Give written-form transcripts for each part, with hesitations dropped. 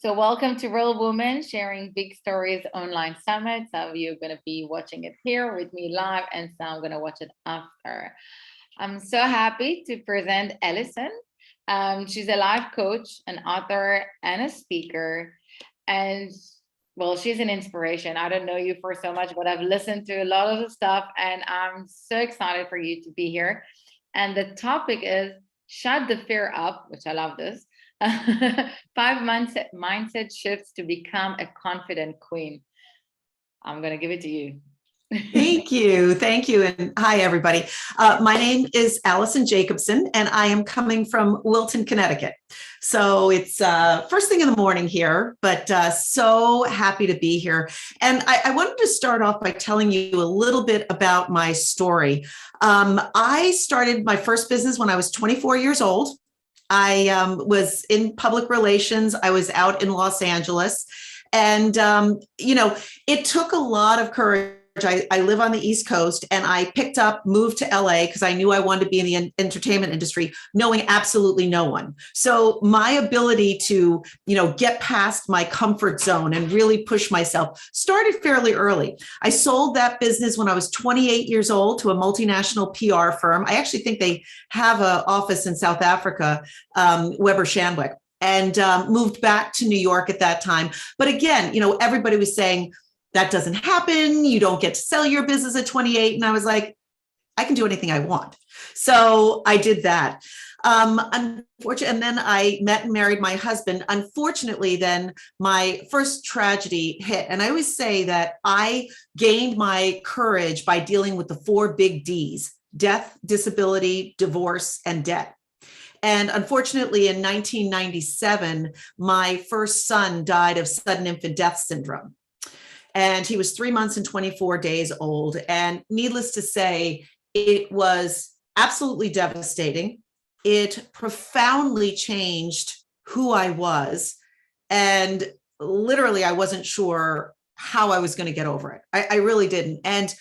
So welcome to Real Women Sharing Big Stories Online Summit. Some of you are going to be watching it here with me live, and some are going to watch it after. I'm so happy to present Alison. She's a life coach, an author, and a speaker. And well, she's an inspiration. I don't know you for so much, but I've listened to a lot of the stuff, and I'm so excited for you to be here. And the topic is Shut the Fear Up, which I love this. 5 mindset shifts to become a confident queen. I'm going to give it to you. Thank you. Thank you. And hi, everybody. My name is Alison Jacobson, and I am coming from Wilton, Connecticut. So it's first thing in the morning here, but so happy to be here. And I wanted to start off by telling you a little bit about my story. I started my first business when I was 24 years old. I was in public relations. I was out in Los Angeles. And, it took a lot of courage. I live on the East Coast, and I moved to LA because I knew I wanted to be in the entertainment industry, knowing absolutely no one. So my ability to, get past my comfort zone and really push myself started fairly early. I sold that business when I was 28 years old to a multinational PR firm. I actually think they have an office in South Africa, Weber Shandwick, and moved back to New York at that time. But again, everybody was saying, that doesn't happen. You don't get to sell your business at 28. And I was like, I can do anything I want. So I did that. Unfortunately, and then I met and married my husband. Unfortunately, then my first tragedy hit. And I always say that I gained my courage by dealing with the 4 big Ds: death, disability, divorce, and debt. And unfortunately, in 1997, my first son died of sudden infant death syndrome. And he was 3 months and 24 days old. And needless to say, it was absolutely devastating. It profoundly changed who I was. And literally, I wasn't sure how I was going to get over it. I really didn't. And,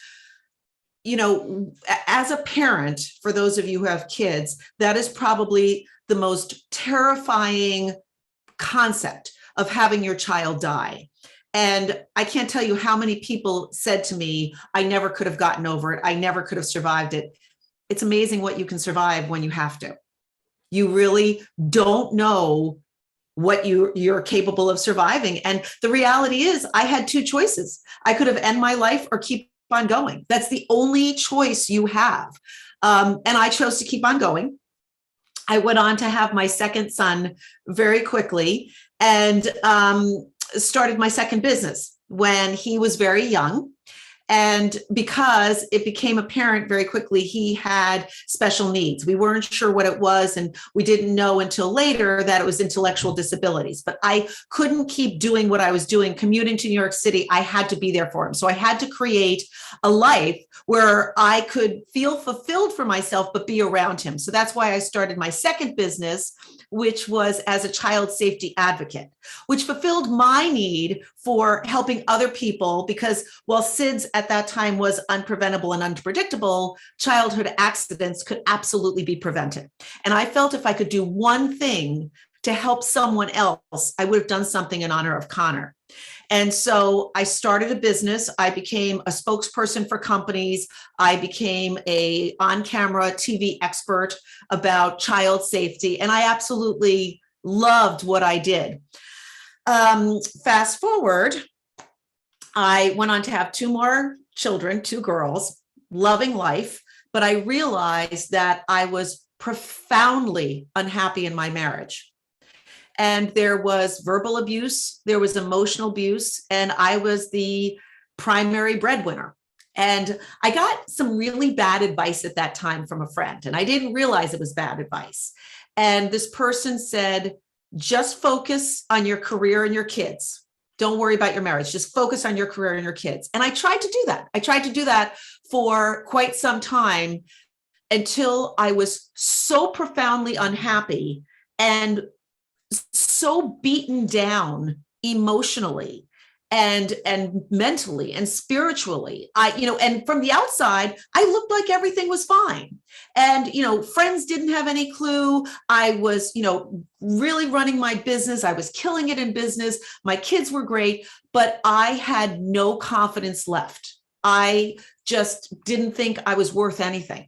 as a parent, for those of you who have kids, that is probably the most terrifying concept of having your child die. And I can't tell you how many people said to me, I never could have gotten over it. I never could have survived it. It's amazing what you can survive when you have to. You really don't know what you're capable of surviving. And the reality is, I had 2 choices. I could have ended my life or keep on going. That's the only choice you have. And I chose to keep on going. I went on to have my second son very quickly, and started my second business when he was very young. And because it became apparent very quickly, he had special needs. We weren't sure what it was, and we didn't know until later that it was intellectual disabilities. But I couldn't keep doing what I was doing, commuting to New York City. I had to be there for him. So I had to create a life where I could feel fulfilled for myself, but be around him. So that's why I started my second business, which was as a child safety advocate, which fulfilled my need for helping other people, because while SIDS at that time was unpreventable and unpredictable, childhood accidents could absolutely be prevented. And I felt if I could do one thing to help someone else, I would have done something in honor of Connor. And so I started a business. I became a spokesperson for companies. I became a on-camera TV expert about child safety. And I absolutely loved what I did. Fast forward, I went on to have 2 more children, 2 girls, loving life. But I realized that I was profoundly unhappy in my marriage. And there was verbal abuse, there was emotional abuse, and I was the primary breadwinner. And I got some really bad advice at that time from a friend, and I didn't realize it was bad advice. And this person said, just focus on your career and your kids. Don't worry about your marriage. Just focus on your career and your kids. And I tried to do that. I tried to do that for quite some time until I was so profoundly unhappy and so beaten down emotionally and mentally and spiritually. And from the outside, I looked like everything was fine. And, friends didn't have any clue. I was, really running my business. I was killing it in business. My kids were great, but I had no confidence left. I just didn't think I was worth anything.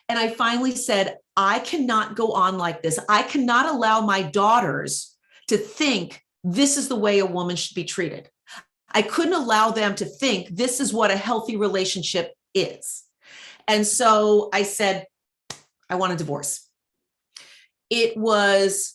And I finally said, I cannot go on like this. I cannot allow my daughters to think this is the way a woman should be treated. I couldn't allow them to think this is what a healthy relationship is. And so I said, I want a divorce. It was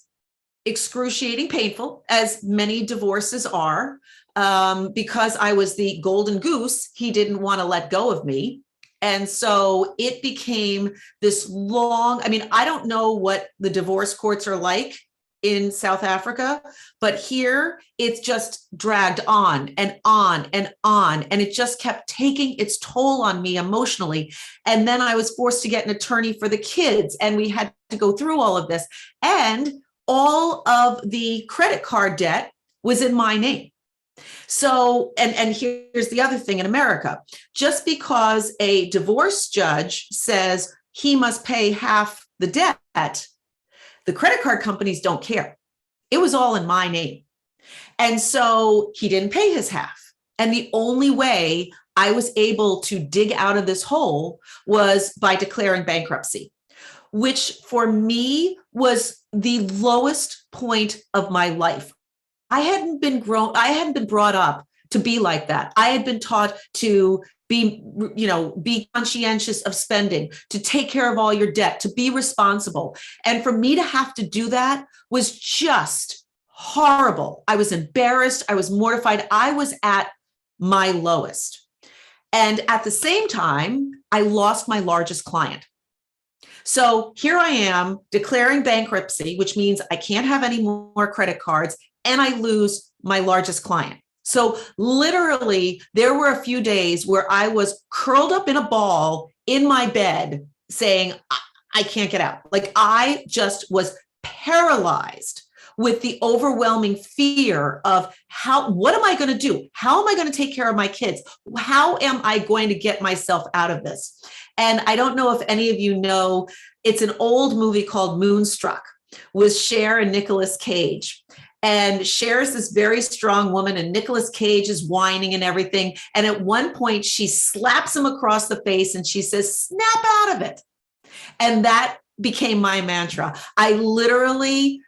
excruciating, painful, as many divorces are, because I was the golden goose. He didn't want to let go of me. And so it became this long, I don't know what the divorce courts are like in South Africa, but here it's just dragged on and on and on. And it just kept taking its toll on me emotionally. And then I was forced to get an attorney for the kids, and we had to go through all of this. And all of the credit card debt was in my name. So, and here's the other thing in America, just because a divorce judge says he must pay half the debt, the credit card companies don't care. It was all in my name. And so he didn't pay his half. And the only way I was able to dig out of this hole was by declaring bankruptcy, which for me was the lowest point of my life. I hadn't been brought up to be like that. I had been taught to be conscientious of spending, to take care of all your debt, to be responsible. And for me to have to do that was just horrible. I was embarrassed. I was mortified. I was at my lowest. And at the same time, I lost my largest client. So here I am declaring bankruptcy, which means I can't have any more credit cards, and I lose my largest client. So literally, there were a few days where I was curled up in a ball in my bed saying, I can't get out. Like I just was paralyzed with the overwhelming fear of what am I going to do? How am I going to take care of my kids? How am I going to get myself out of this? And I don't know if any of you know, it's an old movie called Moonstruck with Cher and Nicolas Cage. And Cher's this very strong woman, and Nicolas Cage is whining and everything. And at one point, she slaps him across the face and she says, snap out of it. And that became my mantra. I literally,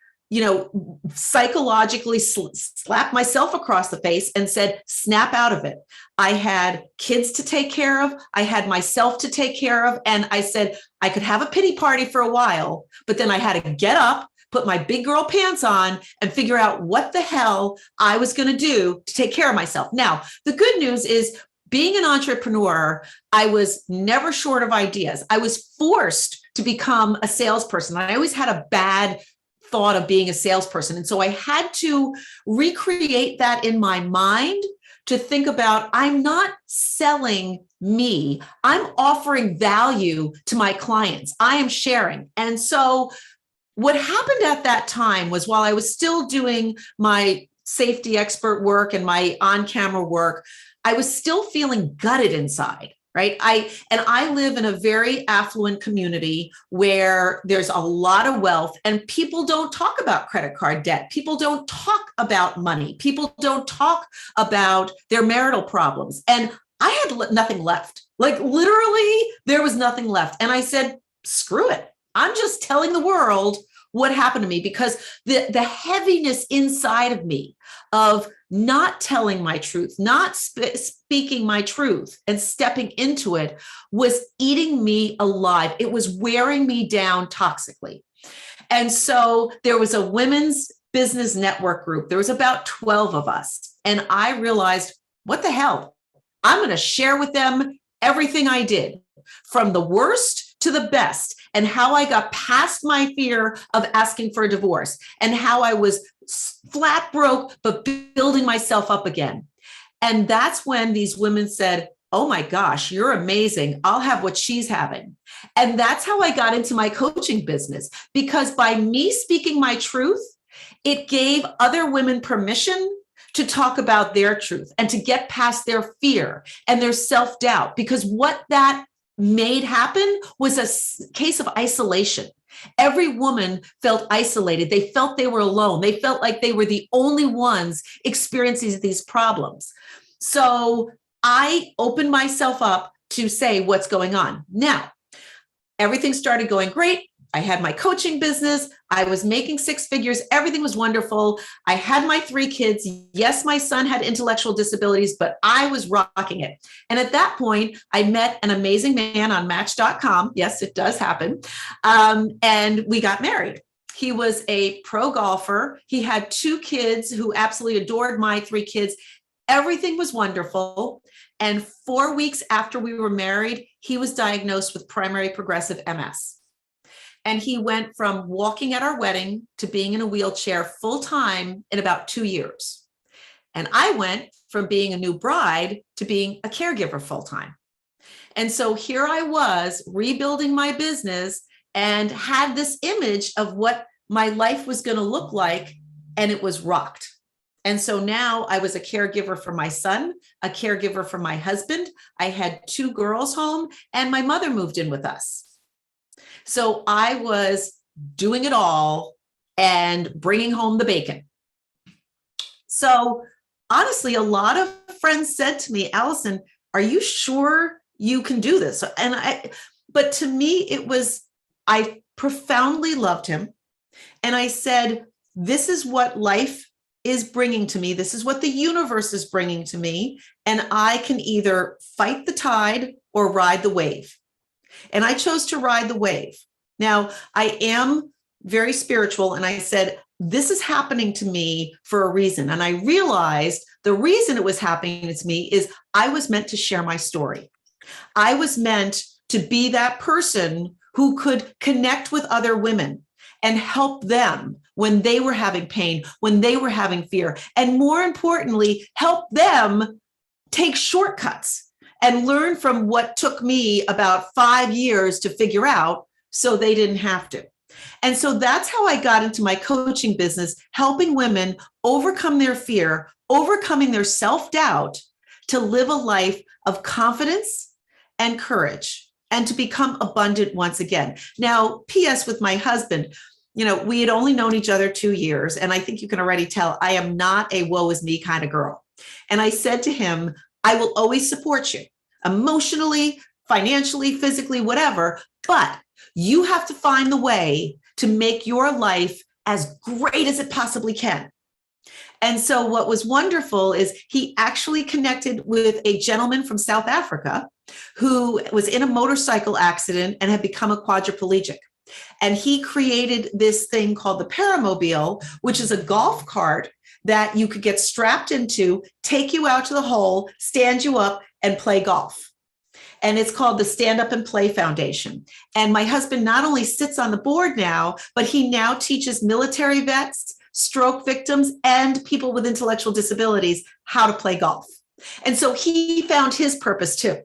psychologically slapped myself across the face and said, snap out of it. I had kids to take care of. I had myself to take care of. And I said, I could have a pity party for a while, but then I had to get up, put my big girl pants on, and figure out what the hell I was going to do to take care of myself. Now, the good news is being an entrepreneur, I was never short of ideas. I was forced to become a salesperson. I always had a bad thought of being a salesperson. And so I had to recreate that in my mind to think about, I'm not selling me. I'm offering value to my clients. I am sharing. And so what happened at that time was, while I was still doing my safety expert work and my on-camera work, I was still feeling gutted inside, right? I live in a very affluent community where there's a lot of wealth, and people don't talk about credit card debt. People don't talk about money. People don't talk about their marital problems. And I had nothing left. Like literally, there was nothing left. And I said, screw it. I'm just telling the world what happened to me, because the heaviness inside of me of not telling my truth, not speaking my truth and stepping into it was eating me alive. It was wearing me down toxically. And so there was a women's business network group. There was about 12 of us. And I realized, what the hell? I'm going to share with them everything I did, from the worst to the best, and how I got past my fear of asking for a divorce, and how I was flat broke, but building myself up again. And that's when these women said, oh my gosh, you're amazing. I'll have what she's having. And that's how I got into my coaching business, because by me speaking my truth, it gave other women permission to talk about their truth and to get past their fear and their self-doubt, because what that made happen was a case of isolation. Every woman felt isolated. They felt they were alone. They felt like they were the only ones experiencing these problems. So I opened myself up to say what's going on. Now, everything started going great. I had my coaching business. I was making six figures. Everything was wonderful. I had my three kids. Yes, my son had intellectual disabilities, but I was rocking it. And at that point, I met an amazing man on Match.com. Yes, it does happen. And we got married. He was a pro golfer. He had two kids who absolutely adored my three kids. Everything was wonderful. And 4 weeks after we were married, he was diagnosed with primary progressive MS. And he went from walking at our wedding to being in a wheelchair full time in about 2 years. And I went from being a new bride to being a caregiver full time. And so here I was rebuilding my business and had this image of what my life was going to look like, and it was rocked. And so now I was a caregiver for my son, a caregiver for my husband. I had two girls home, and my mother moved in with us. So I was doing it all and bringing home the bacon. So honestly, a lot of friends said to me, Alison, are you sure you can do this? But to me, I profoundly loved him. And I said, this is what life is bringing to me. This is what the universe is bringing to me. And I can either fight the tide or ride the wave. And I chose to ride the wave. Now, I am very spiritual, and I said, this is happening to me for a reason. And I realized the reason it was happening to me is I was meant to share my story. I was meant to be that person who could connect with other women and help them when they were having pain, when they were having fear, and more importantly, help them take shortcuts and learn from what took me about 5 years to figure out, so they didn't have to. And so that's how I got into my coaching business, helping women overcome their fear, overcoming their self-doubt to live a life of confidence and courage and to become abundant once again. Now, P.S. with my husband, we had only known each other 2 years. And I think you can already tell I am not a woe is me kind of girl. And I said to him, I will always support you emotionally, financially, physically, whatever, but you have to find the way to make your life as great as it possibly can. And so what was wonderful is he actually connected with a gentleman from South Africa who was in a motorcycle accident and had become a quadriplegic. And he created this thing called the Paramobile, which is a golf cart that you could get strapped into, take you out to the hole, stand you up, and play golf. And it's called the Stand Up and Play Foundation. And my husband not only sits on the board now, but he now teaches military vets, stroke victims, and people with intellectual disabilities how to play golf. And so he found his purpose too,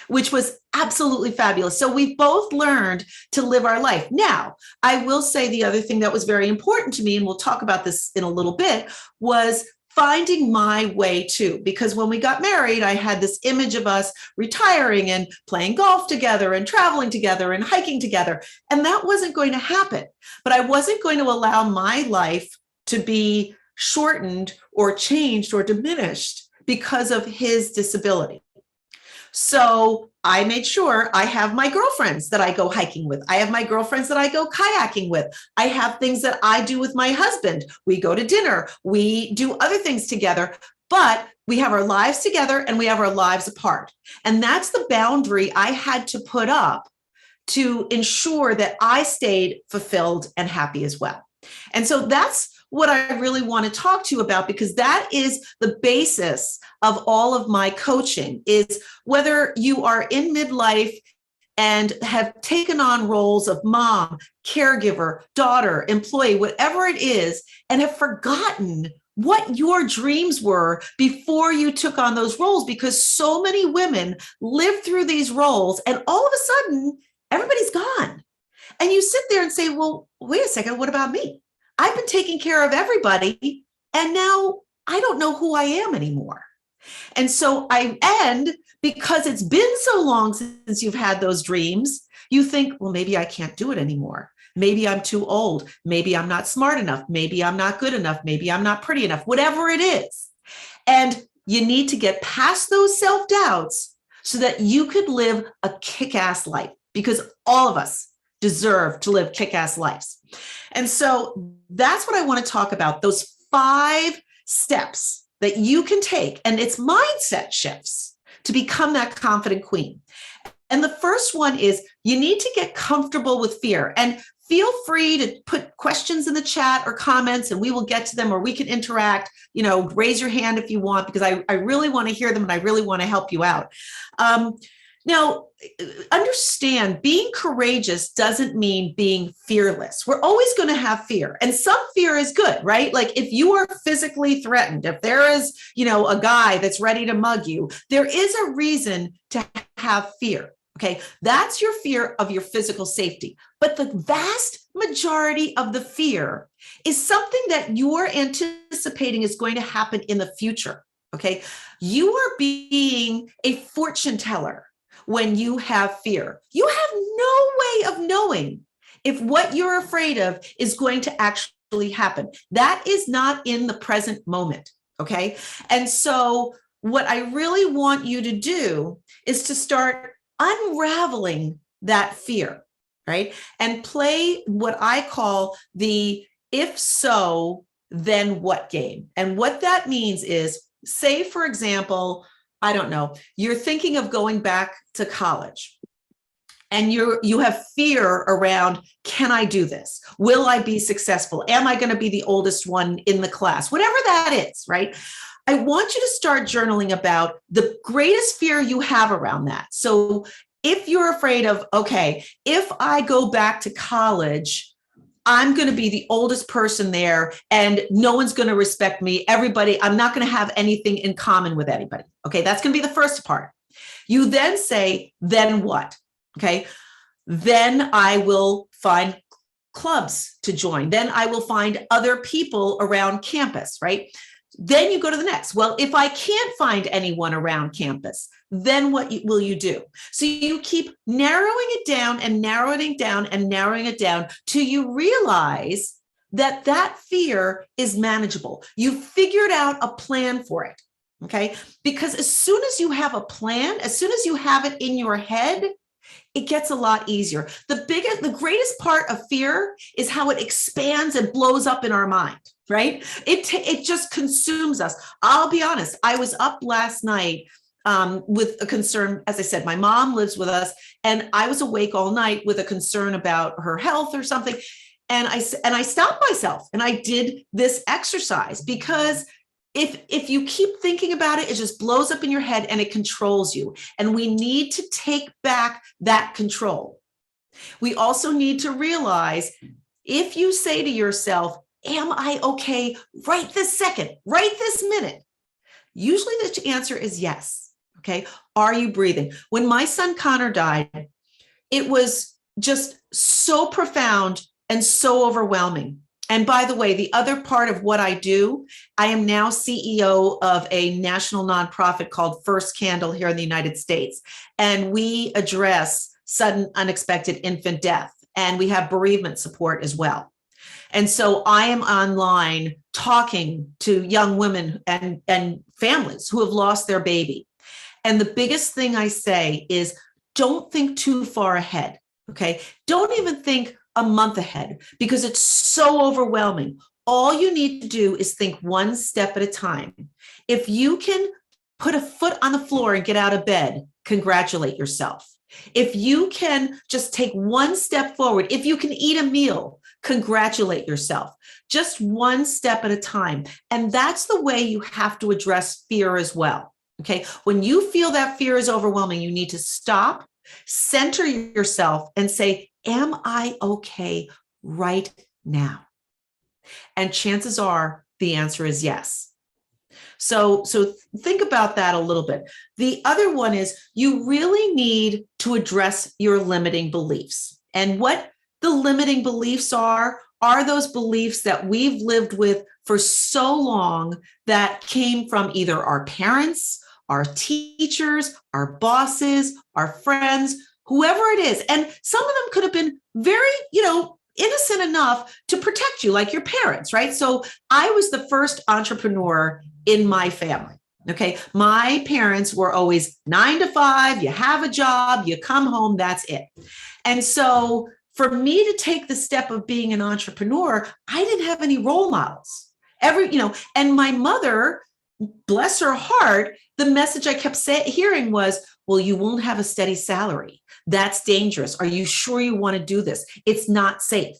which was absolutely fabulous. So we both learned to live our life. Now, I will say the other thing that was very important to me, and we'll talk about this in a little bit, was finding my way too. Because when we got married, I had this image of us retiring and playing golf together and traveling together and hiking together. And that wasn't going to happen. But I wasn't going to allow my life to be shortened or changed or diminished because of his disability. So I made sure I have my girlfriends that I go hiking with. I have my girlfriends that I go kayaking with. I have things that I do with my husband. We go to dinner. We do other things together, but we have our lives together and we have our lives apart. And that's the boundary I had to put up to ensure that I stayed fulfilled and happy as well. And so that's what I really want to talk to you about, because that is the basis of all of my coaching, is whether you are in midlife and have taken on roles of mom, caregiver, daughter, employee, whatever it is, and have forgotten what your dreams were before you took on those roles, because so many women live through these roles and all of a sudden everybody's gone. And you sit there and say, well, wait a second, what about me? I've been taking care of everybody, and now I don't know who I am anymore. And so because it's been so long since you've had those dreams, you think, well, maybe I can't do it anymore. Maybe I'm too old. Maybe I'm not smart enough. Maybe I'm not good enough. Maybe I'm not pretty enough, whatever it is. And you need to get past those self-doubts so that you could live a kick-ass life, because all of us deserve to live kick-ass lives. And so that's what I want to talk about, those 5 steps that you can take, and it's mindset shifts to become that confident queen. And the first one is you need to get comfortable with fear. And feel free to put questions in the chat or comments, and we will get to them, or we can interact. Raise your hand if you want, because I really want to hear them and I really want to help you out. Now, understand, being courageous doesn't mean being fearless. We're always going to have fear, and some fear is good, right? Like if you are physically threatened, if there is, a guy that's ready to mug you, there is a reason to have fear. Okay, that's your fear of your physical safety. But the vast majority of the fear is something that you're anticipating is going to happen in the future. Okay, you are being a fortune teller when you have fear. You have no way of knowing if what you're afraid of is going to actually happen. That is not in the present moment. Okay, and so what I really want you to do is to start unraveling that fear, right? And play what I call the if so, then what game. And what that means is, say, for example, I don't know, you're thinking of going back to college and you have fear around, can I do this? Will I be successful? Am I going to be the oldest one in the class? Whatever that is, right? I want you to start journaling about the greatest fear you have around that. So if you're afraid of, okay, if I go back to college, I'm going to be the oldest person there and no one's going to respect me. I'm not going to have anything in common with anybody. Okay, that's going to be the first part. You then say, then what? Okay, then I will find clubs to join. Then I will find other people around campus, right? Then you go to the next. Well, if I can't find anyone around campus, then what will you do? So you keep narrowing it down and narrowing it down and narrowing it down till you realize that that fear is manageable. You've figured out a plan for it, okay? Because as soon as you have a plan, as soon as you have it in your head, it gets a lot easier. The greatest part of fear is how it expands and blows up in our mind, right? It just consumes us. I'll be honest. I was up last night with a concern. As I said, my mom lives with us, and I was awake all night with a concern about her health or something. And I stopped myself and I did this exercise, because if you keep thinking about it, it just blows up in your head and it controls you. And we need to take back that control. We also need to realize, if you say to yourself, am I okay right this second, right this minute? Usually the answer is yes. Okay. Are you breathing? When my son Connor died, it was just so profound and so overwhelming. And by the way, the other part of what I do, I am now CEO of a national nonprofit called First Candle here in the United States. And we address sudden unexpected infant death, and we have bereavement support as well. And so I am online talking to young women and families who have lost their baby. And the biggest thing I say is, don't think too far ahead, okay? Don't even think a month ahead, because it's so overwhelming. All you need to do is think one step at a time. If you can put a foot on the floor and get out of bed, congratulate yourself. If you can just take one step forward, if you can eat a meal, congratulate yourself. Just one step at a time. And that's the way you have to address fear as well. Okay. When you feel that fear is overwhelming, you need to stop, center yourself, and say, am I okay right now? And chances are the answer is yes. So think about that a little bit. The other one is, you really need to address your limiting beliefs. And what the limiting beliefs are are those beliefs that we've lived with for so long that came from either our parents, our teachers, our bosses, our friends, whoever it is. And some of them could have been very, innocent enough to protect you, like your parents, right? So I was the first entrepreneur in my family. Okay. My parents were always 9 to 5, you have a job, you come home, that's it. And so for me to take the step of being an entrepreneur, I didn't have any role models. And my mother, bless her heart, the message I kept hearing was, well, you won't have a steady salary. That's dangerous. Are you sure you want to do this? It's not safe.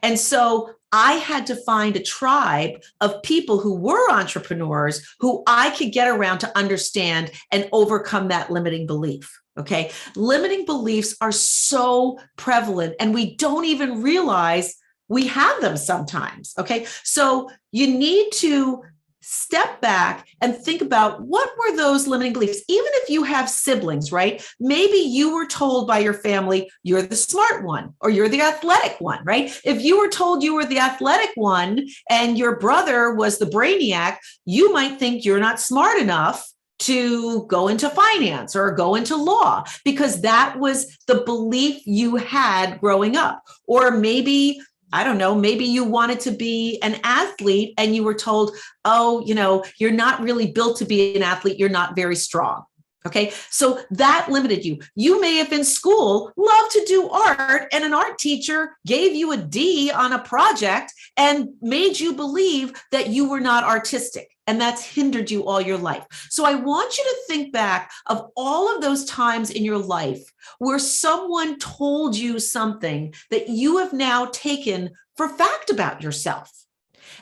And so I had to find a tribe of people who were entrepreneurs who I could get around to understand and overcome that limiting belief. Okay. Limiting beliefs are so prevalent and we don't even realize we have them sometimes. Okay. So you need to step back and think about what were those limiting beliefs. Even if you have siblings, right? Maybe you were told by your family, you're the smart one or you're the athletic one, right? If you were told you were the athletic one and your brother was the brainiac, you might think you're not smart enough to go into finance or go into law because that was the belief you had growing up. Or maybe I don't know, maybe you wanted to be an athlete and you were told, oh, you're not really built to be an athlete. You're not very strong. Okay. So that limited you. You may have in school loved to do art and an art teacher gave you a D on a project and made you believe that you were not artistic. And that's hindered you all your life. So I want you to think back of all of those times in your life where someone told you something that you have now taken for fact about yourself.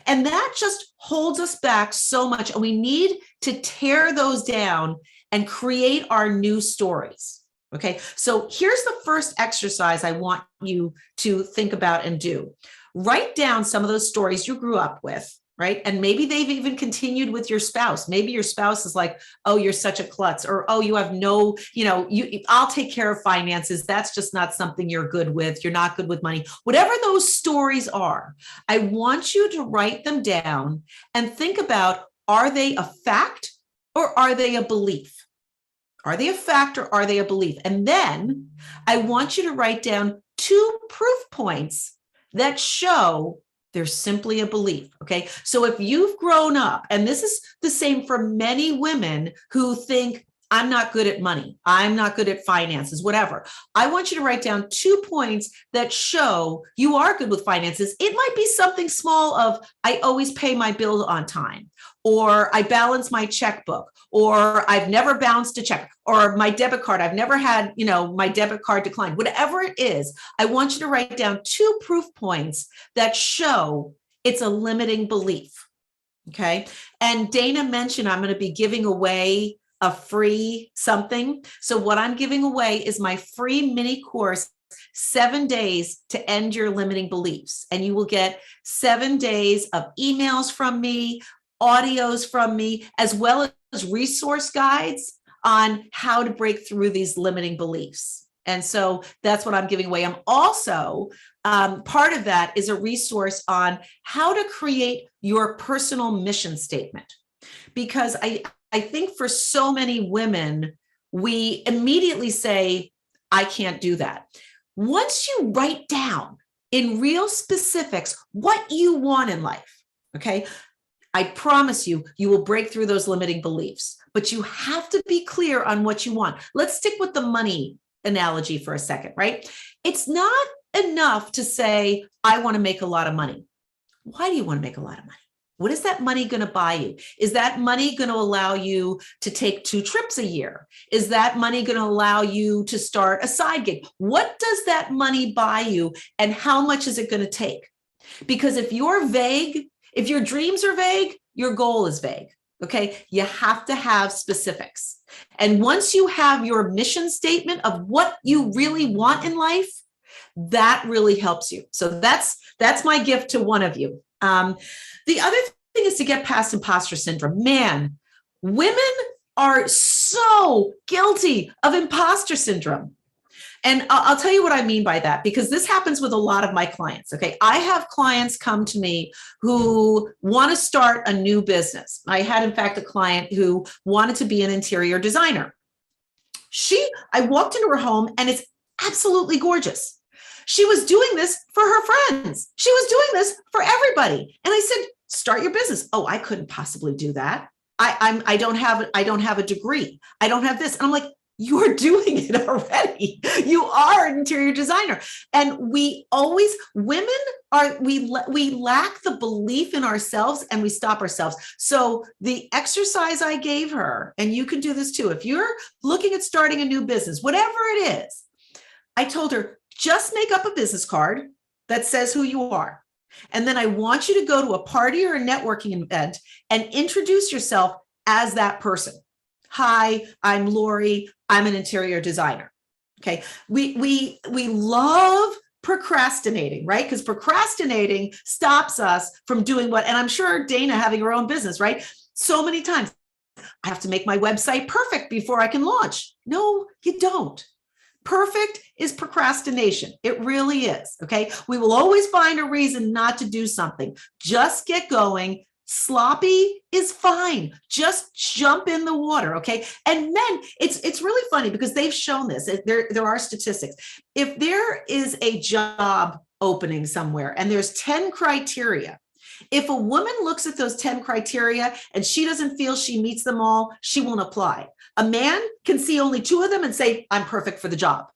And that just holds us back so much. And we need to tear those down and create our new stories. Okay. So here's the first exercise I want you to think about and do. Write down some of those stories you grew up with. Right. And maybe they've even continued with your spouse. Maybe your spouse is like, oh, you're such a klutz, or, oh, you have no, I'll take care of finances. That's just not something you're good with. You're not good with money. Whatever those stories are, I want you to write them down and think about, are they a fact or are they a belief? Are they a fact or are they a belief? And then I want you to write down 2 proof points that show they're simply a belief. Okay. So if you've grown up, and this is the same for many women who think, I'm not good at money, I'm not good at finances, whatever. I want you to write down 2 points that show you are good with finances. It might be something small of, I always pay my bill on time, or I balance my checkbook, or I've never bounced a check, or my debit card, I've never had, my debit card declined. Whatever it is, I want you to write down 2 proof points that show it's a limiting belief. Okay. And Dana mentioned I'm going to be giving away a free something. So what I'm giving away is my free mini course, 7 days to end your limiting beliefs. And you will get 7 days of emails from me, audios from me, as well as resource guides on how to break through these limiting beliefs. And so that's what I'm giving away. I'm also, part of that is a resource on how to create your personal mission statement. Because I think for so many women, we immediately say, I can't do that. Once you write down in real specifics what you want in life, okay, I promise you, you will break through those limiting beliefs, but you have to be clear on what you want. Let's stick with the money analogy for a second, right? It's not enough to say, I want to make a lot of money. Why do you want to make a lot of money? What is that money going to buy you? Is that money going to allow you to take 2 trips a year? Is that money going to allow you to start a side gig? What does that money buy you and how much is it going to take? Because if you're vague, if your dreams are vague, your goal is vague. Okay. You have to have specifics. And once you have your mission statement of what you really want in life, that really helps you. So that's my gift to one of you. The other thing is to get past imposter syndrome. Man, women are so guilty of imposter syndrome. And I'll tell you what I mean by that, because this happens with a lot of my clients. Okay. I have clients come to me who want to start a new business. I had, in fact, a client who wanted to be an interior designer. I walked into her home and it's absolutely gorgeous. She was doing this for her friends. She was doing this for everybody. And I said, start your business. Oh, I couldn't possibly do that. I don't have a degree. I don't have this. And I'm like, you're doing it already. You are an interior designer. And we lack the belief in ourselves and we stop ourselves. So the exercise I gave her, and you can do this too, if you're looking at starting a new business, whatever it is, I told her, just make up a business card that says who you are. And then I want you to go to a party or a networking event and introduce yourself as that person. Hi, I'm Lori. I'm an interior designer. Okay. We love procrastinating, right? Because procrastinating stops us from doing what, and I'm sure Dana having her own business, right? So many times I have to make my website perfect before I can launch. No, you don't. Perfect is procrastination. It really is. Okay. We will always find a reason not to do something. Just get going. Sloppy is fine. Just jump in the water. Okay. And then it's really funny because they've shown this. There are statistics. If there is a job opening somewhere and there's 10 criteria, if a woman looks at those 10 criteria and she doesn't feel she meets them all, she won't apply. A man can see only 2 of them and say, I'm perfect for the job.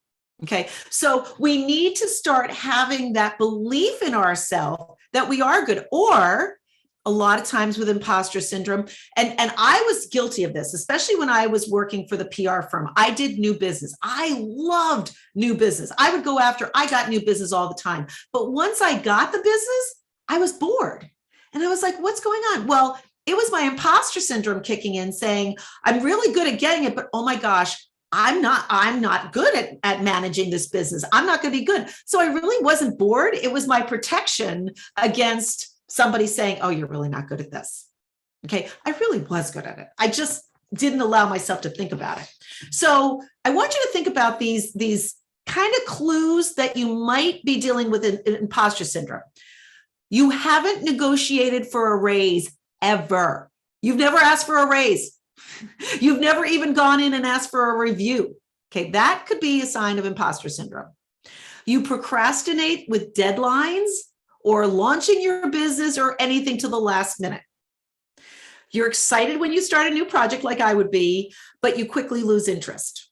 Okay. So we need to start having that belief in ourselves that we are good. Or a lot of times with imposter syndrome, and I was guilty of this, especially when I was working for the PR firm. I did new business. I loved new business. I got new business all the time. But once I got the business, I was bored. And I was like, what's going on? Well, it was my imposter syndrome kicking in saying, I'm really good at getting it, but oh my gosh, I'm not good at managing this business. I'm not going to be good. So I really wasn't bored. It was my protection against somebody saying, oh, you're really not good at this. Okay. I really was good at it. I just didn't allow myself to think about it. So I want you to think about these kind of clues that you might be dealing with imposter syndrome. You haven't negotiated for a raise ever. You've never asked for a raise. You've never even gone in and asked for a review. Okay, that could be a sign of imposter syndrome. You procrastinate with deadlines or launching your business or anything to the last minute. You're excited when you start a new project like I would be, but you quickly lose interest.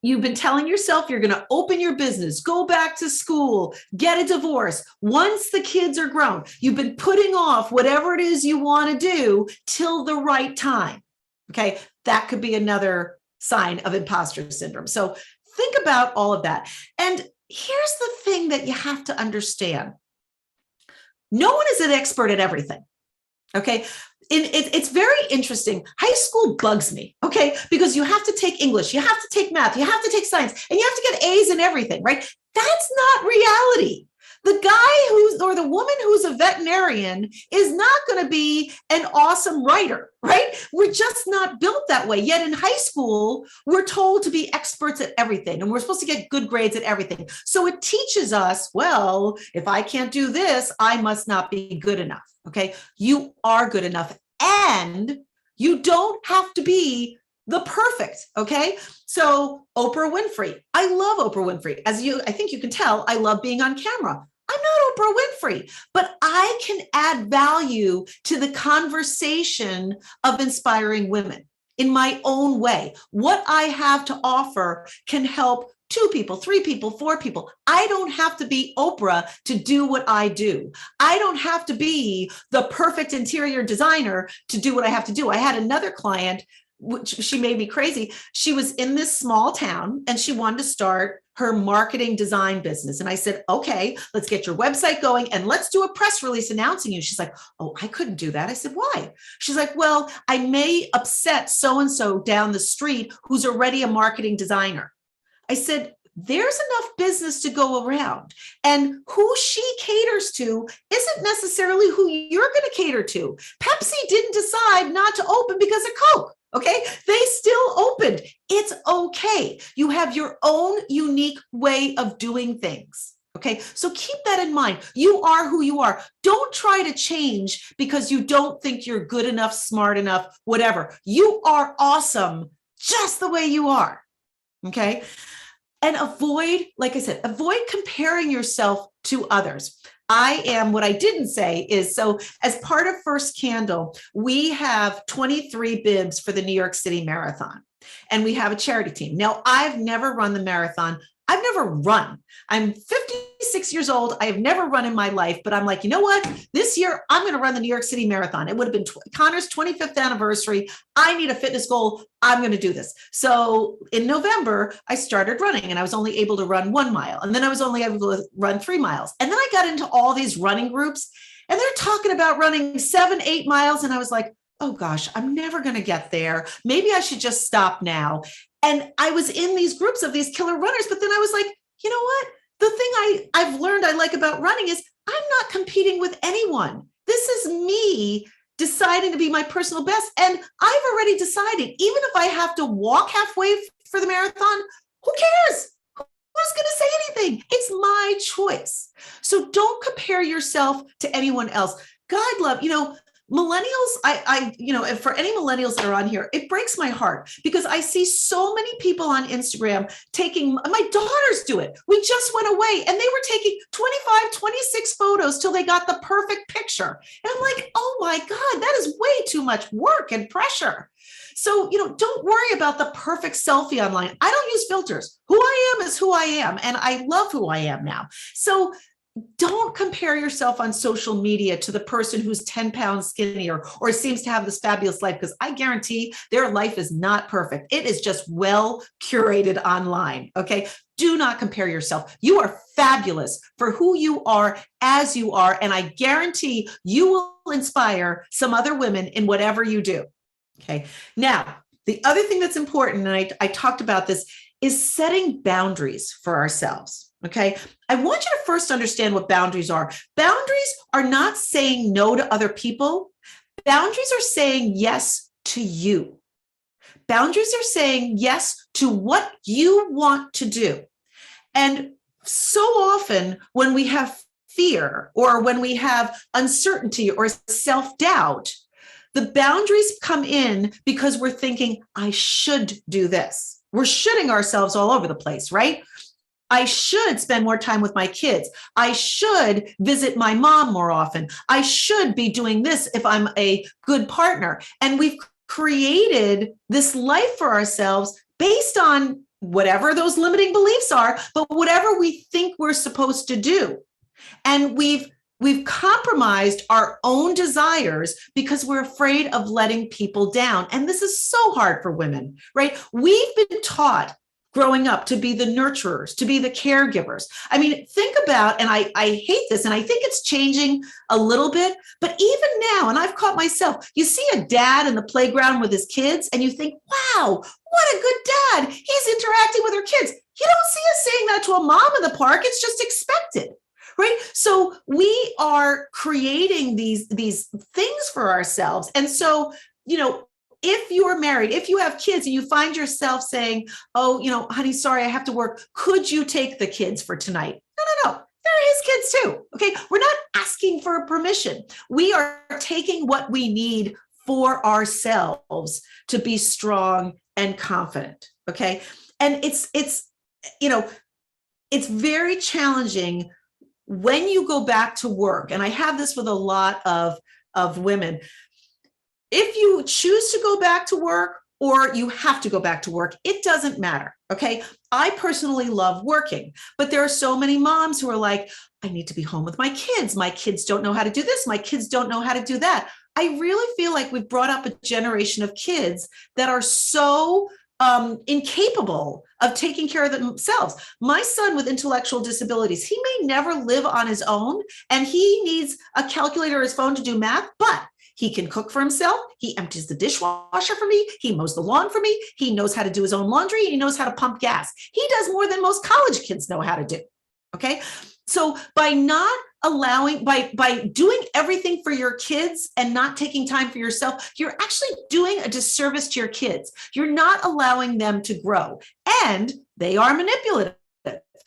You've been telling yourself you're going to open your business, go back to school, get a divorce. Once the kids are grown, you've been putting off whatever it is you want to do till the right time. Okay, that could be another sign of imposter syndrome. So think about all of that. And here's the thing that you have to understand. No one is an expert at everything. Okay. It's very interesting. High school bugs me, okay? Because you have to take English, you have to take math, you have to take science, and you have to get A's in everything, right? That's not reality. The guy or the woman who's a veterinarian is not going to be an awesome writer, right? We're just not built that way. Yet in high school, we're told to be experts at everything, and we're supposed to get good grades at everything. So it teaches us, well, if I can't do this, I must not be good enough. Okay. You are good enough, and you don't have to be the perfect. Okay. So Oprah Winfrey, I love Oprah Winfrey. I think you can tell, I love being on camera. I'm not Oprah Winfrey, but I can add value to the conversation of inspiring women in my own way. What I have to offer can help 2 people, 3 people, 4 people. I don't have to be Oprah to do what I do. I don't have to be the perfect interior designer to do what I have to do. I had another client, which she made me crazy. She was in this small town and she wanted to start her marketing design business. And I said, okay, let's get your website going and let's do a press release announcing you. She's like, oh, I couldn't do that. I said, why? She's like, well, I may upset so-and-so down the street who's already a marketing designer. I said, there's enough business to go around, and who she caters to isn't necessarily who you're going to cater to. Pepsi didn't decide not to open because of Coke. Okay. They still opened. It's okay. You have your own unique way of doing things. Okay. So keep that in mind. You are who you are. Don't try to change because you don't think you're good enough, smart enough, whatever. You are awesome just the way you are. Okay. And avoid, like I said, avoid comparing yourself to others. What I didn't say is, so as part of First Candle, we have 23 bibs for the New York City Marathon, and we have a charity team. Now, I've never run the marathon. I've never run. I'm 56 years old. I have never run in my life, but I'm like, you know what? This year, I'm going to run the New York City Marathon. It would have been Connor's 25th anniversary. I need a fitness goal. I'm going to do this. So in November, I started running, and I was only able to run 1 mile. And then I was only able to run 3 miles. And then I got into all these running groups, and they're talking about running 7, 8 miles. And I was like, oh gosh, I'm never going to get there. Maybe I should just stop now. And I was in these groups of these killer runners, but then I was like, you know what? The thing I've learned I like about running is I'm not competing with anyone. This is me deciding to be my personal best. And I've already decided, even if I have to walk halfway for the marathon, who cares? Who's going to say anything? It's my choice. So don't compare yourself to anyone else. God love, millennials, for any millennials that are on here, it breaks my heart because I see so many people on Instagram my daughters do it. We just went away and they were taking 25, 26 photos till they got the perfect picture. And I'm like, oh my God, that is way too much work and pressure. So, don't worry about the perfect selfie online. I don't use filters. Who I am is who I am. And I love who I am now. So don't compare yourself on social media to the person who's 10 pounds skinnier or seems to have this fabulous life, because I guarantee their life is not perfect. It is just well curated online. Okay. Do not compare yourself. You are fabulous for who you are as you are. And I guarantee you will inspire some other women in whatever you do. Okay. Now, the other thing that's important, and I talked about this, is setting boundaries for ourselves. Okay. I want you to first understand what boundaries are. Boundaries are not saying no to other people. Boundaries are saying yes to you. Boundaries are saying yes to what you want to do. And so often when we have fear or when we have uncertainty or self-doubt, the boundaries come in because we're thinking, I should do this. We're shoulding ourselves all over the place, right? I should spend more time with my kids. I should visit my mom more often. I should be doing this if I'm a good partner. And we've created this life for ourselves based on whatever those limiting beliefs are, but whatever we think we're supposed to do. And we've compromised our own desires because we're afraid of letting people down. And this is so hard for women, right? We've been taught growing up to be the nurturers, to be the caregivers. I mean, think about, and I hate this, and I think it's changing a little bit, but even now, and I've caught myself, you see a dad in the playground with his kids and you think, wow, what a good dad. He's interacting with her kids. You don't see us saying that to a mom in the park. It's just expected. Right. So we are creating these things for ourselves. And so, if you're married, if you have kids and you find yourself saying, oh, honey, sorry, I have to work. Could you take the kids for tonight? No. They're his kids too. Okay. We're not asking for permission. We are taking what we need for ourselves to be strong and confident. Okay. And it's very challenging when you go back to work. And I have this with a lot of women. If you choose to go back to work or you have to go back to work, it doesn't matter. Okay. I personally love working, but there are so many moms who are like, I need to be home with my kids. My kids don't know how to do this. My kids don't know how to do that. I really feel like we've brought up a generation of kids that are so incapable of taking care of themselves. My son with intellectual disabilities, he may never live on his own and he needs a calculator or his phone to do math, but he can cook for himself. He empties the dishwasher for me. He mows the lawn for me. He knows how to do his own laundry. He knows how to pump gas. He does more than most college kids know how to do. Okay. So by not allowing, by doing everything for your kids and not taking time for yourself, you're actually doing a disservice to your kids. You're not allowing them to grow, and they are manipulative.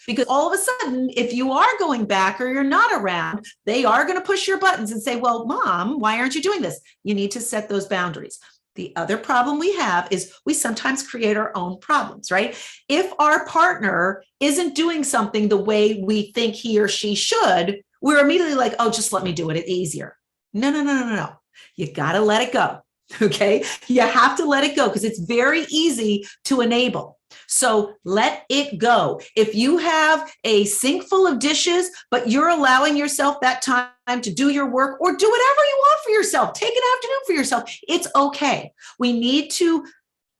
Because all of a sudden, if you are going back or you're not around, they are going to push your buttons and say, well, mom, why aren't you doing this? You need to set those boundaries. The other problem we have is we sometimes create our own problems, right? If our partner isn't doing something the way we think he or she should, we're immediately like, oh, just let me do it. It's easier. No. You got to let it go. Okay. You have to let it go because it's very easy to enable. So let it go. If you have a sink full of dishes, but you're allowing yourself that time to do your work or do whatever you want for yourself, take an afternoon for yourself, it's okay. We need to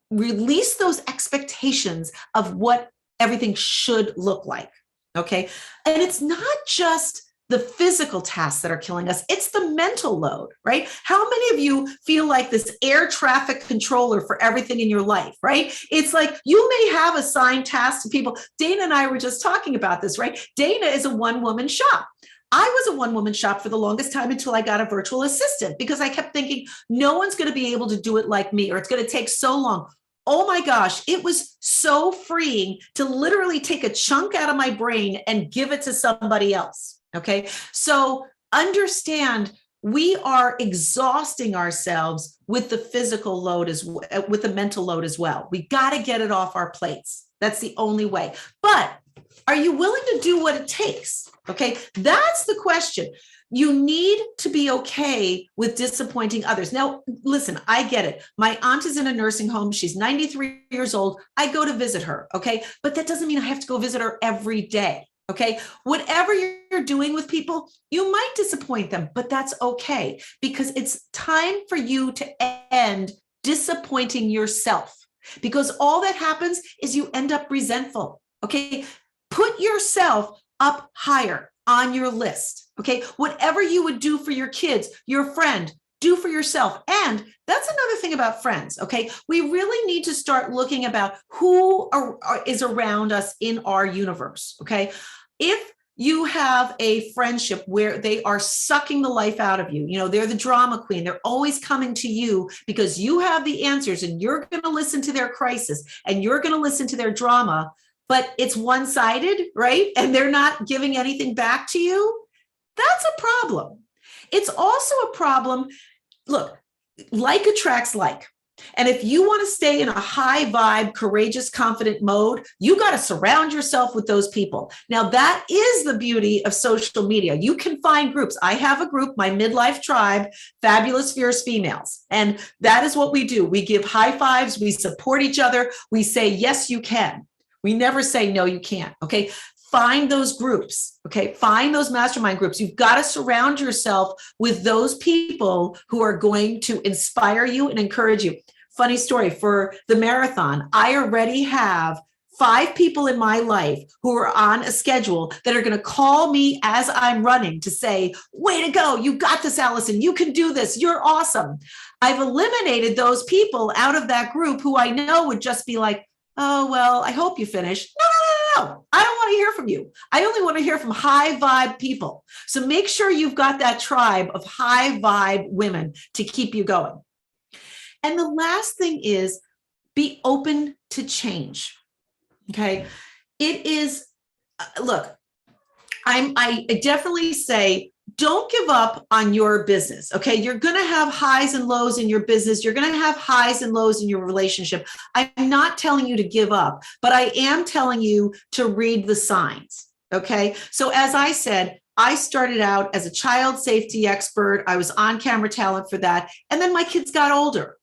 release those expectations of what everything should look like. Okay. And it's not just the physical tasks that are killing us, it's the mental load, right? How many of you feel like this air traffic controller for everything in your life, right? It's like you may have assigned tasks to people. Dana and I were just talking about this, right? Dana is a one-woman shop. I was a one-woman shop for the longest time until I got a virtual assistant because I kept thinking, no one's going to be able to do it like me, or it's going to take so long. Oh my gosh, it was so freeing to literally take a chunk out of my brain and give it to somebody else. Okay, so understand we are exhausting ourselves with the physical load with the mental load as well. We got to get it off our plates. That's the only way. But are you willing to do what it takes? Okay, that's the question. You need to be okay with disappointing others. Now, listen, I get it. My aunt is in a nursing home. She's 93 years old. I go to visit her. Okay, but that doesn't mean I have to go visit her every day. Okay, whatever you're doing with people, you might disappoint them, but that's okay because it's time for you to end disappointing yourself, because all that happens is you end up resentful. Okay, put yourself up higher on your list. Okay, whatever you would do for your kids, your friend, do for yourself. And that's another thing about friends. Okay, we really need to start looking about who is around us in our universe. Okay, if you have a friendship where they are sucking the life out of you, you know, they're the drama queen, they're always coming to you because you have the answers and you're going to listen to their crisis and you're going to listen to their drama, but it's one-sided, right? And they're not giving anything back to you. That's a problem. It's also a problem. Look, like attracts like. And if you want to stay in a high vibe, courageous, confident mode, you got to surround yourself with those people. Now, that is the beauty of social media. You can find groups. I have a group, my midlife tribe, Fabulous Fierce Females. And that is what we do. We give high fives. We support each other. We say, yes, you can. We never say, no, you can't. Okay. Find those groups, okay? Find those mastermind groups. You've got to surround yourself with those people who are going to inspire you and encourage you. Funny story, for the marathon, I already have 5 people in my life who are on a schedule that are going to call me as I'm running to say, way to go, you got this, Alison, you can do this, you're awesome. I've eliminated those people out of that group who I know would just be like, oh, well, I hope you finish. No, I don't want to hear from you. I only want to hear from high vibe people. So make sure you've got that tribe of high vibe women to keep you going. And the last thing is be open to change. Okay. It is, look, I definitely say, don't give up on your business. Okay. You're going to have highs and lows in your business. You're going to have highs and lows in your relationship. I'm not telling you to give up, but I am telling you to read the signs. Okay. So as I said, I started out as a child safety expert. I was on camera talent for that. And then my kids got older.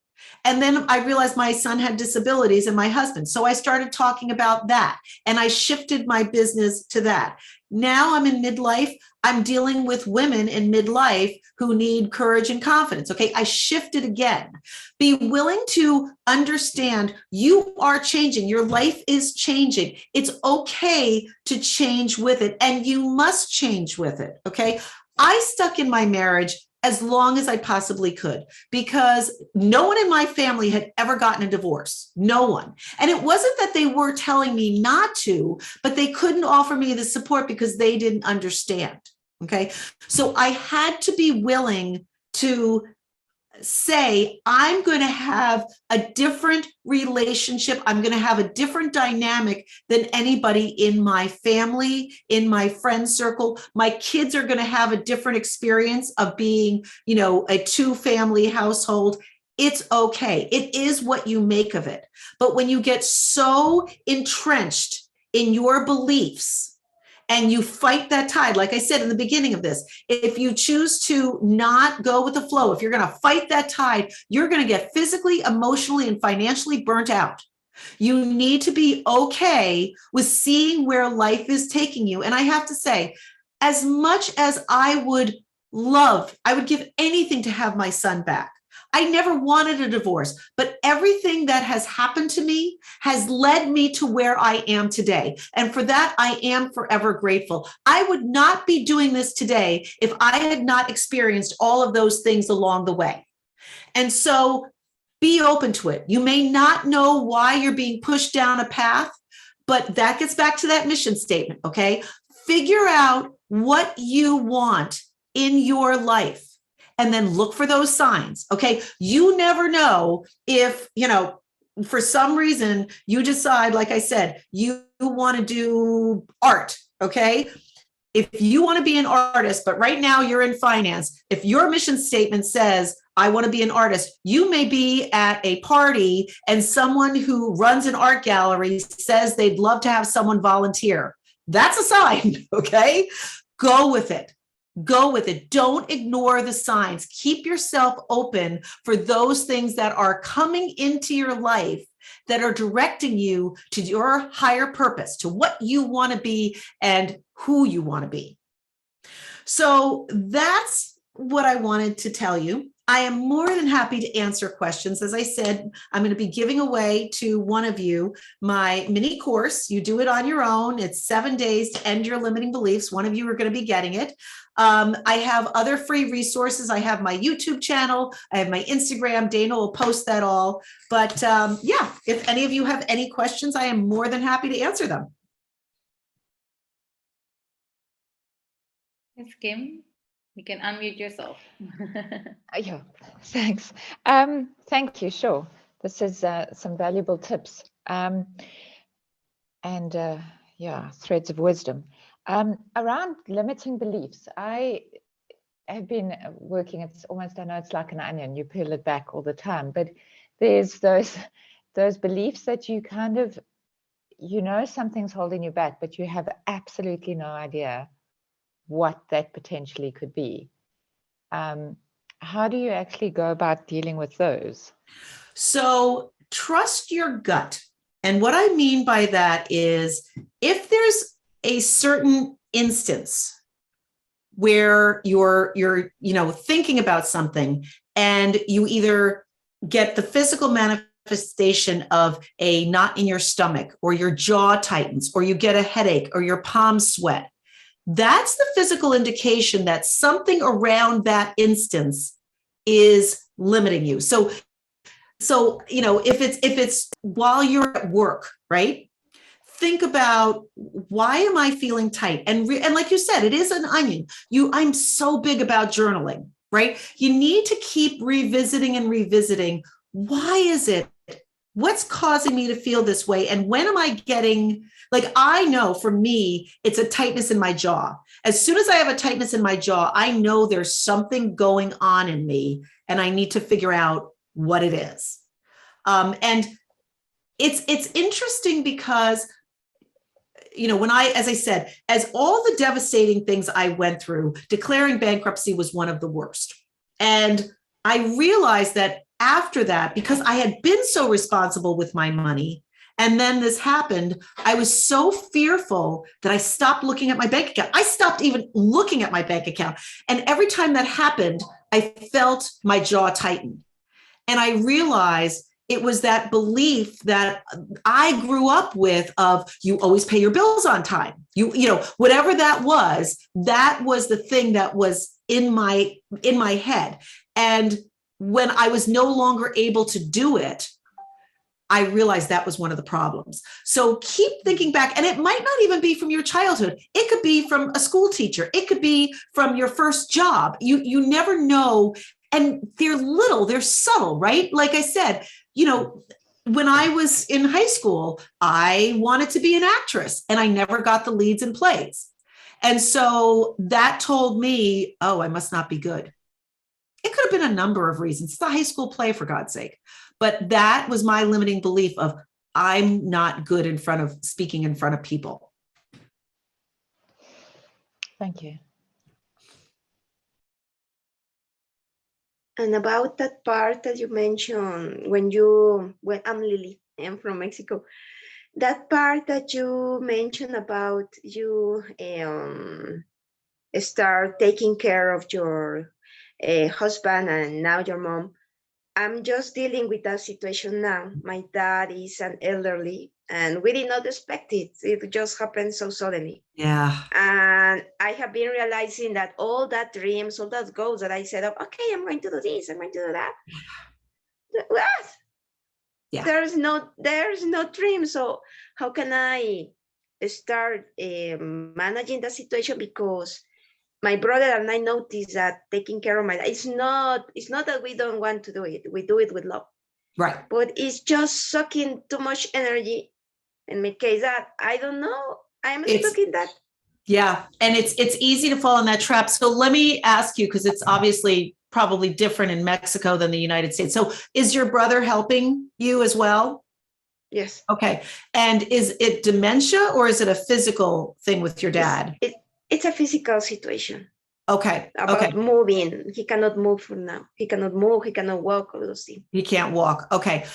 And then I realized my son had disabilities and my husband. So I started talking about that and I shifted my business to that. Now I'm in midlife. I'm dealing with women in midlife who need courage and confidence. Okay, I shifted again. Be willing to understand you are changing. Your life is changing. It's okay to change with it, and you must change with it. Okay, I stuck in my marriage as long as I possibly could because no one in my family had ever gotten a divorce. No one. And it wasn't that they were telling me not to, but they couldn't offer me the support because they didn't understand. Okay. So I had to be willing to say, I'm going to have a different relationship. I'm going to have a different dynamic than anybody in my family, in my friend circle. My kids are going to have a different experience of being, a 2-family household. It's okay. It is what you make of it. But when you get so entrenched in your beliefs, and you fight that tide, like I said in the beginning of this, if you choose to not go with the flow, if you're going to fight that tide, you're going to get physically, emotionally, and financially burnt out. You need to be okay with seeing where life is taking you. And I have to say, as much as I would give anything to have my son back. I never wanted a divorce, but everything that has happened to me has led me to where I am today. And for that, I am forever grateful. I would not be doing this today if I had not experienced all of those things along the way. And so be open to it. You may not know why you're being pushed down a path, but that gets back to that mission statement, okay? Figure out what you want in your life. And then look for those signs. Okay. You never know if, for some reason you decide, like I said, you want to do art. Okay. If you want to be an artist, but right now you're in finance, if your mission statement says, I want to be an artist, you may be at a party and someone who runs an art gallery says they'd love to have someone volunteer. That's a sign. Okay. Go with it. Go with it. Don't ignore the signs. Keep yourself open for those things that are coming into your life that are directing you to your higher purpose, to what you want to be and who you want to be. So that's what I wanted to tell you. I am more than happy to answer questions. As I said, I'm going to be giving away to one of you my mini course. You do it on your own. It's 7 days to end your limiting beliefs. One of you are going to be getting it. I have other free resources. I have my YouTube channel. I have my Instagram. Dana will post that all. But if any of you have any questions, I am more than happy to answer them. Yes, Kim, you can unmute yourself. Yeah, thanks. Thank you. Sure. This is some valuable tips and threads of wisdom. Around limiting beliefs, I have been working, it's almost, I know it's like an onion, you peel it back all the time, but there's those beliefs that you kind of, something's holding you back, but you have absolutely no idea what that potentially could be. How do you actually go about dealing with those? So trust your gut. And what I mean by that is if there's a certain instance where you're thinking about something and you either get the physical manifestation of a knot in your stomach or your jaw tightens or you get a headache or your palms sweat, that's the physical indication that something around that instance is limiting you. So if it's while you're at work, right? Think about, why am I feeling tight? And like you said, it is an onion. I'm so big about journaling, right? You need to keep revisiting and revisiting. Why is it? What's causing me to feel this way? And when am I getting, I know for me, it's a tightness in my jaw. As soon as I have a tightness in my jaw, I know there's something going on in me and I need to figure out what it is. And it's interesting because, as I said, as all the devastating things I went through, declaring bankruptcy was one of the worst. And I realized that after that, because I had been so responsible with my money, and then this happened, I was so fearful that I stopped looking at my bank account. I stopped even looking at my bank account. And every time that happened, I felt my jaw tighten. And I realized it was that belief that I grew up with of you always pay your bills on time. Whatever that was the thing that was in my head. And when I was no longer able to do it, I realized that was one of the problems. So keep thinking back, and it might not even be from your childhood. It could be from a school teacher. It could be from your first job. You never know. And they're little, they're subtle, right? Like I said, when I was in high school, I wanted to be an actress and I never got the leads in plays. And so that told me, oh, I must not be good. It could have been a number of reasons. It's a high school play, for God's sake. But that was my limiting belief of I'm not good speaking in front of people. Thank you. And about that part that you mentioned when I'm Lily, I'm from Mexico. That part that you mentioned about you start taking care of your husband and now your mom. I'm just dealing with that situation now. My dad is an elderly and we did not expect it. It just happened so suddenly. Yeah. And I have been realizing that all that dreams, all that goals that I set up, okay, I'm going to do this, I'm going to do that. What? Yeah. There's no dream. So how can I start managing the situation? Because my brother and I noticed that taking care of my dad, it's not that we don't want to do it. We do it with love. Right. But it's just sucking too much energy. In my case, that I don't know. I'm stuck in that. Yeah. And it's easy to fall in that trap. So let me ask you, because it's obviously probably different in Mexico than the United States. So is your brother helping you as well? Yes. Okay. And is it dementia or is it a physical thing with your dad? It's a physical situation. Okay. About moving. He cannot move for now. He cannot move. He cannot walk. All those things. He can't walk. Okay.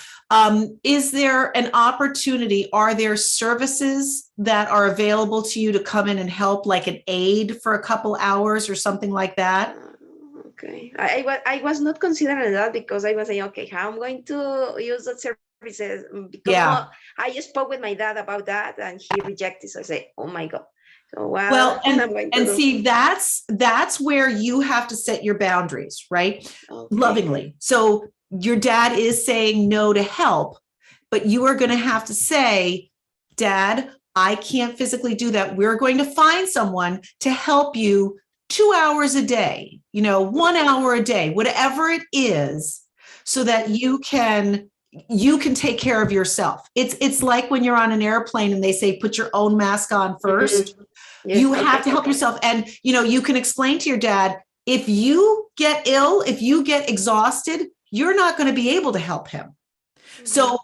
Is there an opportunity? Are there services that are available to you to come in and help, like an aid for a couple hours or something like that? Okay. I was not considering that because I was saying, okay, how I'm going to use that services? Because I spoke with my dad about that and he rejected. So I say, oh my God. So, well, and see, that's where you have to set your boundaries, right? Okay. Lovingly. So your dad is saying no to help, but you are going to have to say, Dad, I can't physically do that. We're going to find someone to help you 2 hours a day, 1 hour a day, whatever it is, so that you can take care of yourself. It's like when you're on an airplane and they say, put your own mask on first. Mm-hmm. Yes, you have to help yourself. And, you can explain to your dad, if you get ill, if you get exhausted, you're not going to be able to help him. Mm-hmm. So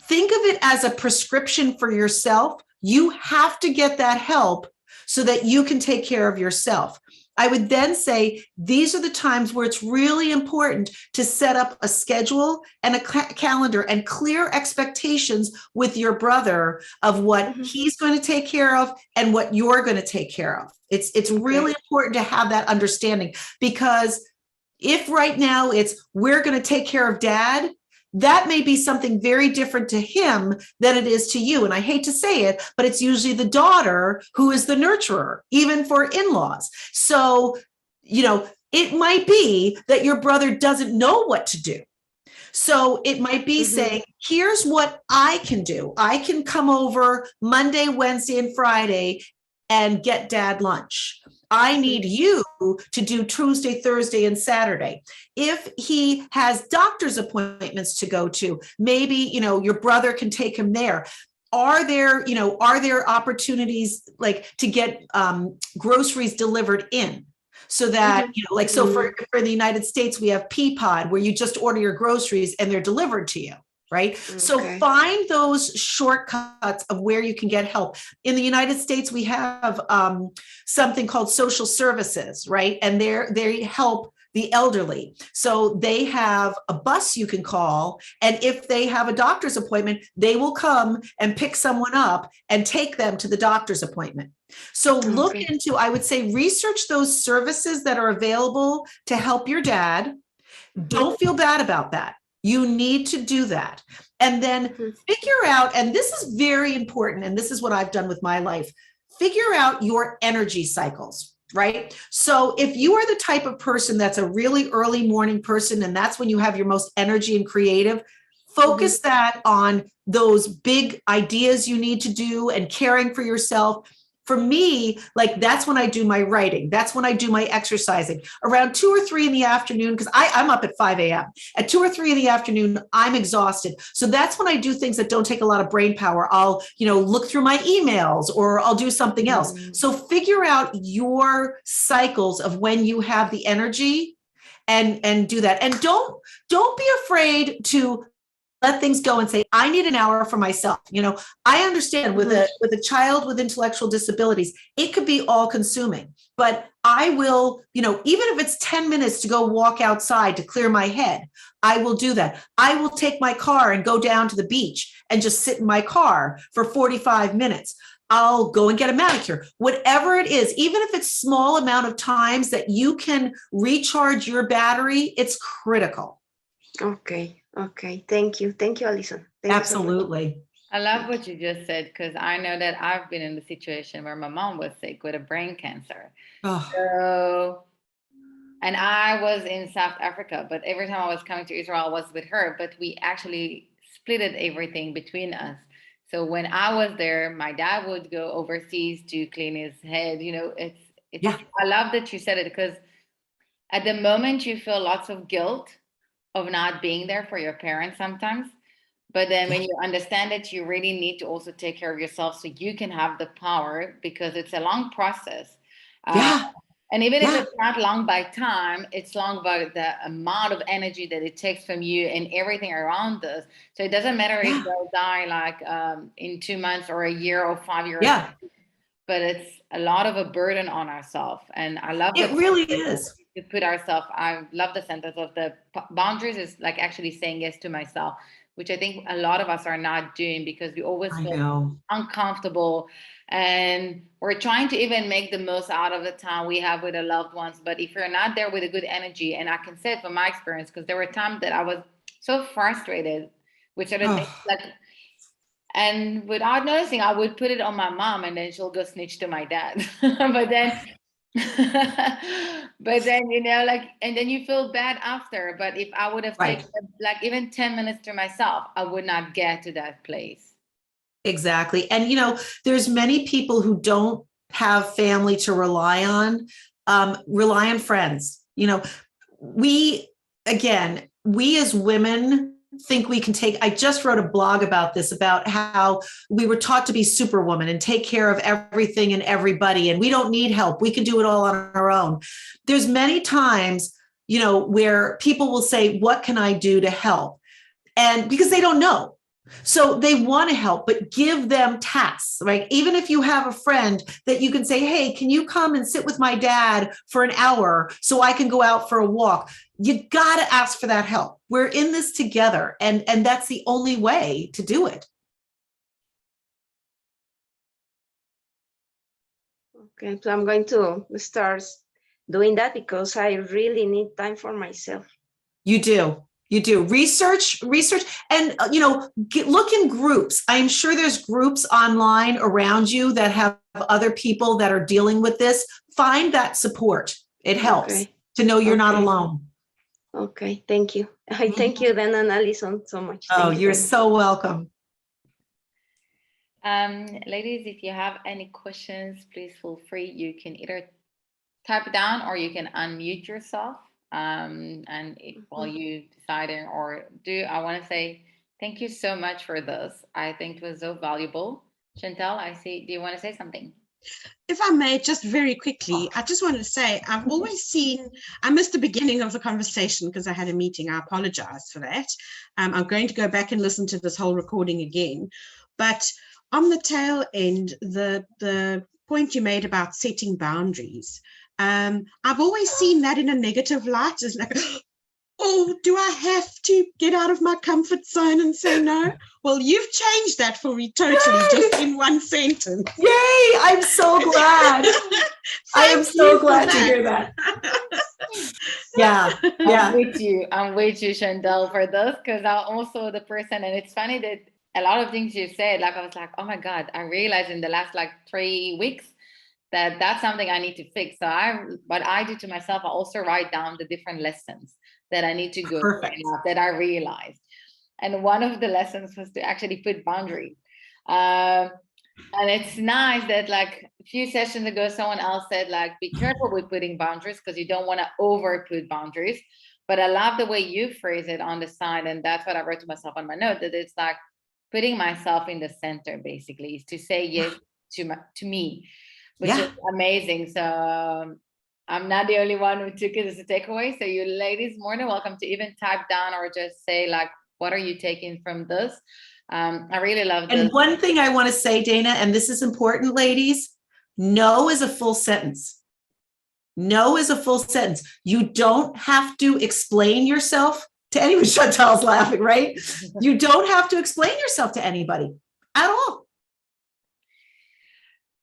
think of it as a prescription for yourself. You have to get that help so that you can take care of yourself. I would then say, these are the times where it's really important to set up a schedule and a calendar and clear expectations with your brother of what he's going to take care of and what you're going to take care of. It's really important to have that understanding, because if right now it's, we're going to take care of Dad, that may be something very different to him than it is to you. And I hate to say it, but it's usually the daughter who is the nurturer, even for in-laws. So, it might be that your brother doesn't know what to do. So it might be saying, here's what I can do. I can come over Monday, Wednesday, and Friday and get Dad lunch. I need you to do Tuesday, Thursday, and Saturday. If he has doctor's appointments to go to, maybe, your brother can take him there. Are there opportunities like to get groceries delivered in? So that, so for the United States, we have Peapod where you just order your groceries and they're delivered to you. Right. Okay. So find those shortcuts of where you can get help. In the United States, we have something called social services, right? And they help the elderly. So they have a bus you can call. And if they have a doctor's appointment, they will come and pick someone up and take them to the doctor's appointment. So look into, I would say, research those services that are available to help your dad. Don't feel bad about that. You need to do that. And then figure out, and this is very important, and this is what I've done with my life, figure out your energy cycles, right? So if you are the type of person that's a really early morning person, and that's when you have your most energy and creative, Focus that on those big ideas you need to do and caring for yourself. For me, like that's when I do my writing. That's when I do my exercising around 2 or 3 in the afternoon, because I'm up at 5 a.m. At 2 or 3 in the afternoon, I'm exhausted. So that's when I do things that don't take a lot of brain power. I'll, look through my emails or I'll do something else. So figure out your cycles of when you have the energy and do that. And don't be afraid to let things go and say, I need an hour for myself. I understand with a child with intellectual disabilities, it could be all consuming, but I will, even if it's 10 minutes to go walk outside to clear my head, I will do that. I will take my car and go down to the beach and just sit in my car for 45 minutes. I'll go and get a manicure, whatever it is, even if it's small amount of times that you can recharge your battery, it's critical. Okay. Thank you, Alison. Thank Absolutely. You so much. I love what you just said, because I know that I've been in the situation where my mom was sick with a brain cancer. So, and I was in South Africa, but every time I was coming to Israel, I was with her, but we actually splitted everything between us. So when I was there, my dad would go overseas to clean his head. I love that you said it, because at the moment you feel lots of guilt of not being there for your parents sometimes. But then when you understand that you really need to also take care of yourself so you can have the power, because it's a long process. And even if it's not long by time, it's long by the amount of energy that it takes from you and everything around us. So it doesn't matter if they'll die like in 2 months or a year or 5 years. But it's a lot of a burden on ourselves. And I love it really is. To put ourselves, I love the sentence of the boundaries is like actually saying yes to myself, which I think a lot of us are not doing, because we always feel uncomfortable and we're trying to even make the most out of the time we have with the loved ones. But if you're not there with a good energy, and I can say it from my experience, because there were times that I was so frustrated with certain things, and without noticing, I would put it on my mom, and then she'll go snitch to my dad. but then and then you feel bad after. But if I would have taken like even 10 minutes to myself, I would not get to that place. Exactly. And there's many people who don't have family to rely on friends. We as women think we can I just wrote a blog about this, about how we were taught to be superwoman and take care of everything and everybody, and we don't need help. We can do it all on our own. There's many times, where people will say, what can I do to help? And because they don't know. So they want to help, but give them tasks, right? Even if you have a friend that you can say, hey, can you come and sit with my dad for an hour so I can go out for a walk? You got to ask for that help. We're in this together. And that's the only way to do it. Okay, so I'm going to start doing that, because I really need time for myself. You do. Research, and, look in groups. I'm sure there's groups online around you that have other people that are dealing with this. Find that support. It helps to know you're not alone. Okay, thank you. I thank you, Dan and Alison, so much. You're so welcome. Ladies, if you have any questions, please feel free. You can either type it down or you can unmute yourself. While you deciding or do, I want to say thank you so much for this. I think it was so valuable. Chantal, I see. Do you want to say something? If I may, just very quickly, I just wanted to say, I've always seen, I missed the beginning of the conversation because I had a meeting. I apologize for that. I'm going to go back and listen to this whole recording again. But on the tail end, the point you made about setting boundaries, I've always seen that in a negative light. It's like, oh, do I have to get out of my comfort zone and say no? Well, you've changed that for me totally, just in one sentence. Yay! I'm so glad. I am so glad to hear that. Yeah. I'm with you, Chantal, for this, because I'm also the person, and it's funny that a lot of things you said, like I was like, oh my God, I realized in the last 3 weeks that that's something I need to fix. So what I do to myself, I also write down the different lessons that I need to go through, that I realized. And one of the lessons was to actually put boundaries. And it's nice that like a few sessions ago, someone else said, like, be careful with putting boundaries because you don't want to over put boundaries. But I love the way you phrase it on the side. And that's what I wrote to myself on my note, that it's like putting myself in the center, basically, is to say yes to me, which is amazing. So I'm not the only one who took it as a takeaway. So you ladies, more than welcome to even type down or just say, like, what are you taking from this? I really love this. And one thing I want to say, Dana, and this is important, ladies, no is a full sentence. No is a full sentence. You don't have to explain yourself to anyone. Chantal's laughing, right? You don't have to explain yourself to anybody at all.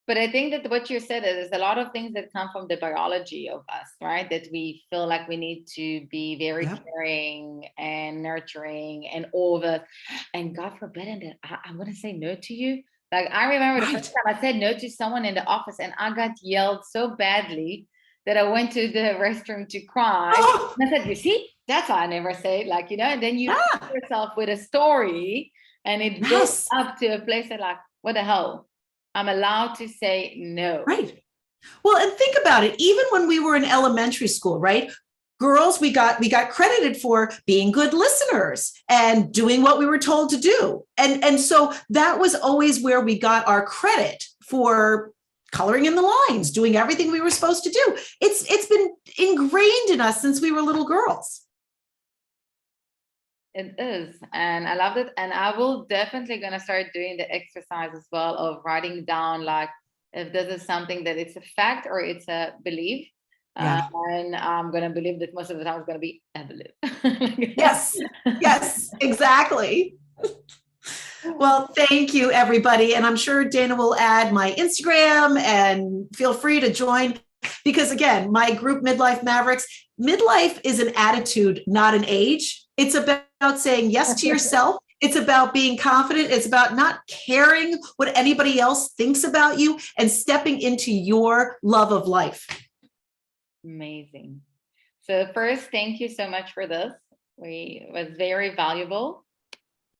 But I think that what you said is a lot of things that come from the biology of us, right? That we feel like we need to be very caring and nurturing and all that. And God forbid that I'm going to say no to you. Like, I remember the first time I said no to someone in the office and I got yelled so badly that I went to the restroom to cry. And I said, you see, that's why I never say it, like, you know, and then you put yourself with a story and it goes up to a place that, like, what the hell? I'm allowed to say no. Right. Well, and think about it. Even when we were in elementary school, right? Girls, we got credited for being good listeners and doing what we were told to do. And so that was always where we got our credit for coloring in the lines, doing everything we were supposed to do. It's been ingrained in us since we were little girls. It is, and I love it. And I will definitely gonna start doing the exercise as well of writing down, like, if this is something that it's a fact or it's a belief. And I'm gonna believe that most of the time it's gonna be a belief. Yes, exactly. Well, thank you, everybody. And I'm sure Dana will add my Instagram, and feel free to join, because again, my group Midlife Mavericks, midlife is an attitude, not an age. It's about saying yes to yourself. It's about being confident. It's about not caring what anybody else thinks about you and stepping into your love of life. Amazing. So first, thank you so much for this. It was very valuable.